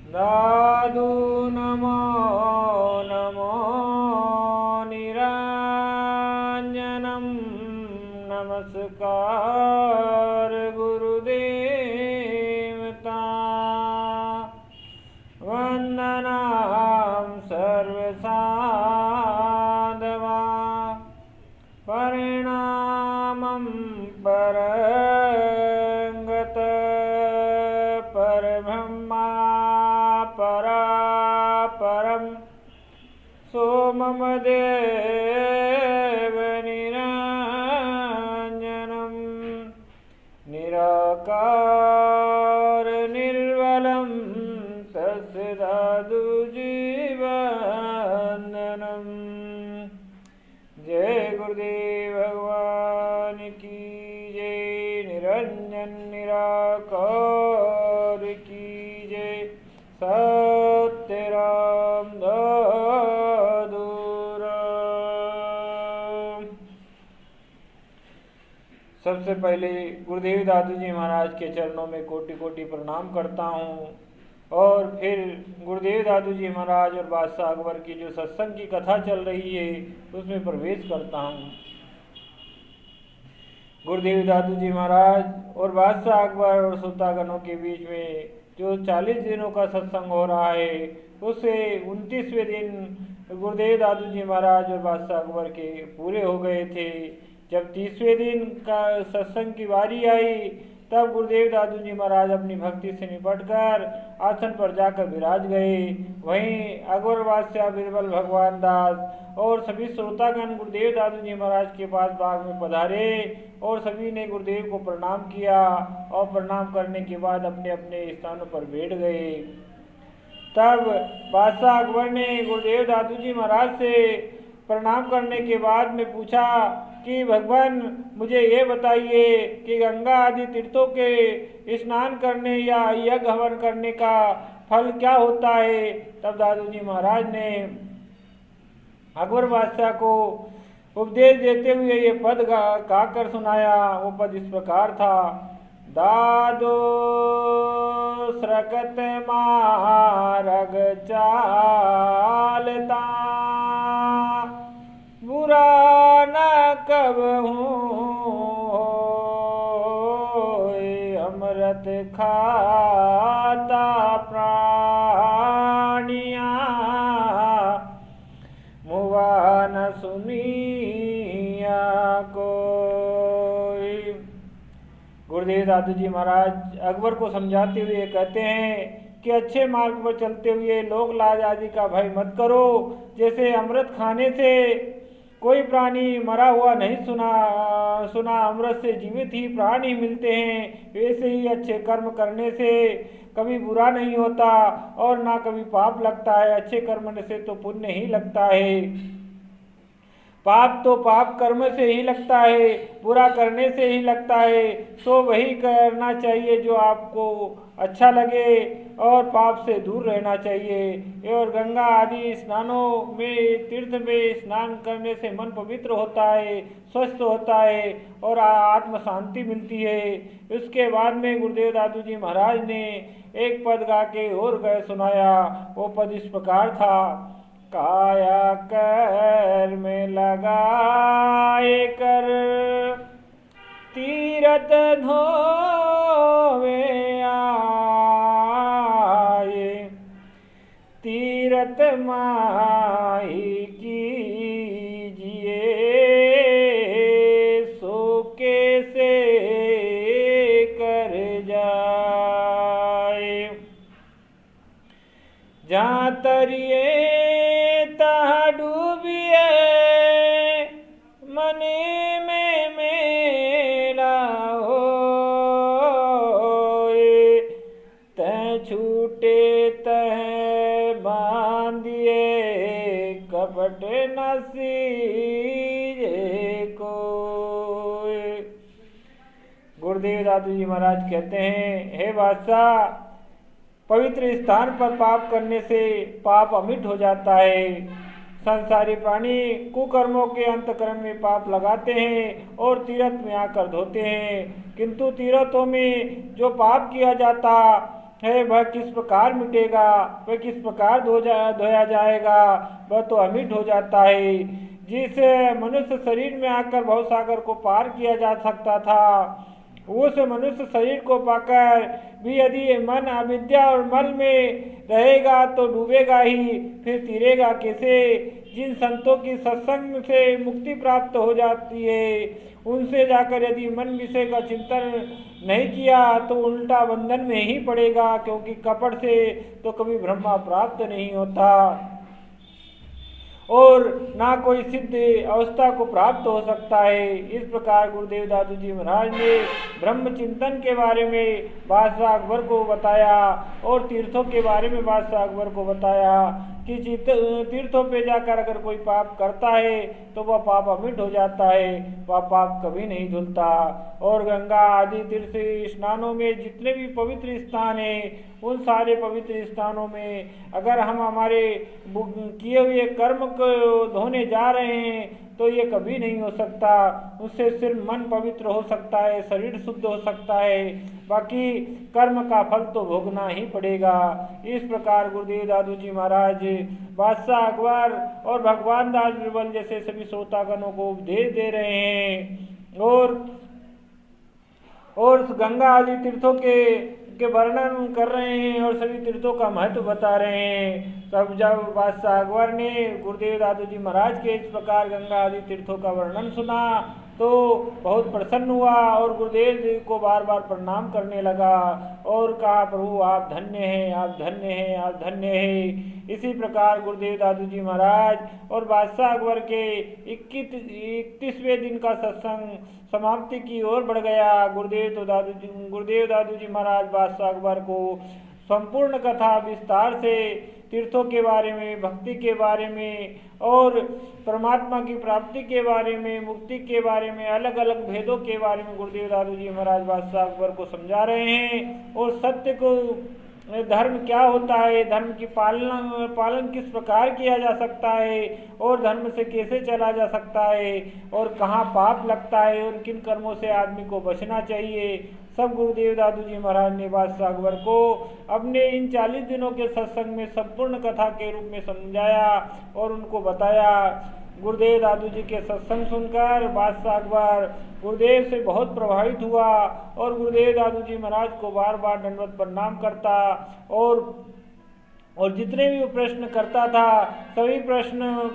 दादू नमो नमो निरञ्जनं नमस्कार गुरुदेवता वन्दनां सर्वसाधवा परिणामं परंगत परब्रह्मा परापरं सोमम देव निरञ्जनं निराकार निर्मलं तस्य साधुजीवन्दनं। जय गुरुदेव भगवान की जय। निरंजन निराकार की जय। सत्य राम दादू राम। सबसे पहले गुरुदेव दादू जी महाराज के चरणों में कोटि कोटि प्रणाम करता हूँ और फिर गुरुदेव दादू जी महाराज और बादशाह अकबर की जो सत्संग की कथा चल रही है उसमें प्रवेश करता हूँ। गुरुदेव दादू जी महाराज और बादशाह अकबर और सुल्तानों के बीच में जो 40 दिनों का सत्संग हो रहा है उससे 29वें दिन गुरुदेव दादू जी महाराज और बादशाह अकबर के पूरे हो गए थे। जब 30वें दिन का सत्संग की बारी आई तब गुरुदेव दादू जी महाराज अपनी भक्ति से निपटकर आसन पर जाकर विराज गए। वहीं अकबर बादशाह बिरबल भगवान दास और सभी श्रोतागण गुरुदेव दादू जी महाराज के पास बाग में पधारे और सभी ने गुरुदेव को प्रणाम किया और प्रणाम करने के बाद अपने अपने स्थानों पर बैठ गए। तब बादशाह अकबर ने गुरुदेव दादू जी महाराज से प्रणाम करने के बाद में पूछा कि भगवान मुझे ये बताइए कि गंगा आदि तीर्थों के स्नान करने या यज्ञ हवन करने का फल क्या होता है। तब दादू जी महाराज ने अकबर बादशाह को उपदेश देते हुए ये पद गा कर सुनाया। वो पद इस प्रकार था। दादो स्रकत मारग चालता बुरा न कब अमृत खाता प्राणिया मुआ न सुनिया कोई। गुरुदेव दादू जी महाराज अकबर को समझाते हुए कहते हैं कि अच्छे मार्ग पर चलते हुए लोक लाज आदि का भय मत करो। जैसे अमृत खाने से कोई प्राणी मरा हुआ नहीं सुना अमृत से जीवित ही प्राण ही मिलते हैं, वैसे ही अच्छे कर्म करने से कभी बुरा नहीं होता और ना कभी पाप लगता है। अच्छे कर्म से तो पुण्य ही लगता है। पाप तो पाप कर्म से ही लगता है, बुरा करने से ही लगता है। तो वही करना चाहिए जो आपको अच्छा लगे और पाप से दूर रहना चाहिए। और गंगा आदि स्नानों में तीर्थ में स्नान करने से मन पवित्र होता है, स्वस्थ होता है और आत्म शांति मिलती है। उसके बाद में गुरुदेव दादू जी महाराज ने एक पद गा के और गए सुनाया। वो पद इस प्रकार था। काया कर में लगाए कर तीरथ धोवे आए तीरथ माही कीजिए सो कैसे कर जाए। जहाँ तरिए तहाँ डूबिए मने में मेला होए तह छूटे तह बांधिए कपट नसीजे कोई। गुरुदेव दादू जी महाराज कहते हैं, हे बादशाह, पवित्र स्थान पर पाप करने से पाप अमिट हो जाता है। संसारी प्राणी कुकर्मों के अंतकरण में पाप लगाते हैं और तीर्थ में आकर धोते हैं, किंतु तीर्थों में जो पाप किया जाता है वह किस प्रकार मिटेगा, वह किस प्रकार धोया जाएगा, वह तो अमिट हो जाता है। जिस मनुष्य शरीर में आकर भवसागर को पार किया जा सकता था, उस मनुष्य शरीर को पाकर भी यदि मन अविद्या और मल में रहेगा तो डूबेगा ही, फिर तीरेगा कैसे। जिन संतों की सत्संग से मुक्ति प्राप्त हो जाती है, उनसे जाकर यदि मन विषय का चिंतन नहीं किया तो उल्टा बंधन में ही पड़ेगा, क्योंकि कपट से तो कभी ब्रह्मा प्राप्त नहीं होता और ना कोई सिद्ध अवस्था को प्राप्त हो सकता है। इस प्रकार गुरुदेव दादू जी महाराज ने ब्रह्म चिंतन के बारे में बादशाह अकबर को बताया और तीर्थों के बारे में बादशाह अकबर को बताया कि तीर्थों पे जाकर अगर कोई पाप करता है तो वह पाप अमिट हो जाता है, वह पाप कभी नहीं धुलता। और गंगा आदि तीर्थ स्नानों में जितने भी पवित्र स्थान हैं, उन सारे पवित्र स्थानों में अगर हम हमारे किए हुए कर्म को धोने जा रहे हैं तो ये कभी नहीं हो सकता। उससे सिर्फ मन पवित्र हो सकता है, शरीर शुद्ध हो सकता है, बाकी कर्म का फल तो भोगना ही पड़ेगा। इस प्रकार गुरुदेव दादू जी महाराज बादशाह अकबर और भगवान दास बिरबल जैसे सभी श्रोतागणों को उपदेश दे रहे हैं और गंगा आदि तीर्थों के वर्णन कर रहे हैं और सभी तीर्थों का महत्व बता रहे हैं। तब जब बादशाह अकबर ने गुरुदेव दादू जी महाराज के इस प्रकार गंगा आदि तीर्थों का वर्णन सुना तो बहुत प्रसन्न हुआ और गुरुदेव जी को बार बार प्रणाम करने लगा और कहा, प्रभु आप धन्य हैं, आप धन्य हैं, आप धन्य हैं। इसी प्रकार गुरुदेव दादू जी महाराज और बादशाह अकबर के 31वें दिन का सत्संग समाप्ति की ओर बढ़ गया। गुरुदेव दादू जी महाराज बादशाह अकबर को संपूर्ण कथा विस्तार से तीर्थों के बारे में, भक्ति के बारे में और परमात्मा की प्राप्ति के बारे में, मुक्ति के बारे में, अलग अलग भेदों के बारे में गुरुदेव दादू जी महाराज बादशाह अकबर को समझा रहे हैं और सत्य को, धर्म क्या होता है, धर्म की पालन किस प्रकार किया जा सकता है और धर्म से कैसे चला जा सकता है और कहाँ पाप लगता है और किन कर्मों से आदमी को बचना चाहिए, सब गुरुदेव दादू जी महाराज ने बादशाह अकबर को अपने इन 40 दिनों के सत्संग में संपूर्ण कथा के रूप में समझाया और उनको बताया। गुरुदेव दादू जी के सत्संग सुनकर बादशाह अकबर गुरुदेव से बहुत प्रभावित हुआ और गुरुदेव दादू जी महाराज को बार बार दंडवत प्रणाम करता और जितने भी वो प्रश्न करता था सभी प्रश्न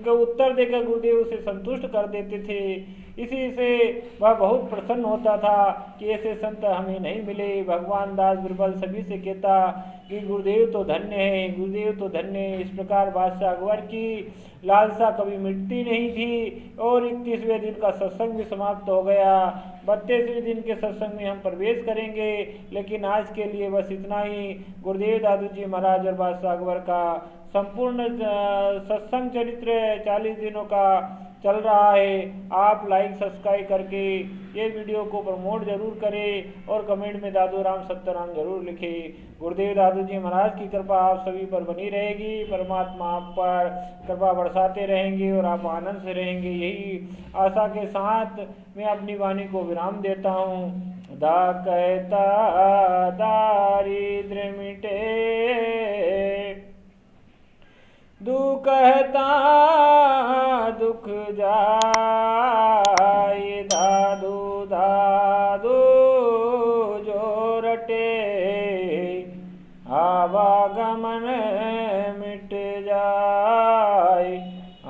के उत्तर देकर गुरुदेव उसे संतुष्ट कर देते थे। इसी से वह बहुत प्रसन्न होता था कि ऐसे संत हमें नहीं मिले। भगवान दास बिरबल सभी से कहता कि गुरुदेव तो धन्य है, गुरुदेव तो धन्य है। इस प्रकार बादशाह अकबर की लालसा कभी मिटती नहीं थी और 31वें दिन का सत्संग भी समाप्त हो गया। 32वें दिन के सत्संग में हम प्रवेश करेंगे, लेकिन आज के लिए बस इतना ही। गुरुदेव दादू जी महाराज और बादशाह अकबर का संपूर्ण सत्संग चरित्र 40 दिनों का चल रहा है। आप लाइक सब्सक्राइब करके ये वीडियो को प्रमोट जरूर करें और कमेंट में दादू राम सत्यराम जरूर लिखें। गुरुदेव दादू जी महाराज की कृपा आप सभी पर बनी रहेगी। परमात्मा आप पर कृपा बरसाते रहेंगे और आप आनंद से रहेंगे, यही आशा के साथ मैं अपनी वाणी को विराम देता हूँ। दा कहता दारिद्र्य मिटे, कहता दुख जाए, दादू दादू जो रटे, आवागमन मिट जाए,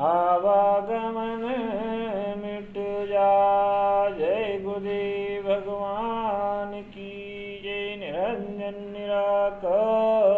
आवागमन मिट जाए। जय गुरुदेव भगवान की जय। निरंजन निराकार।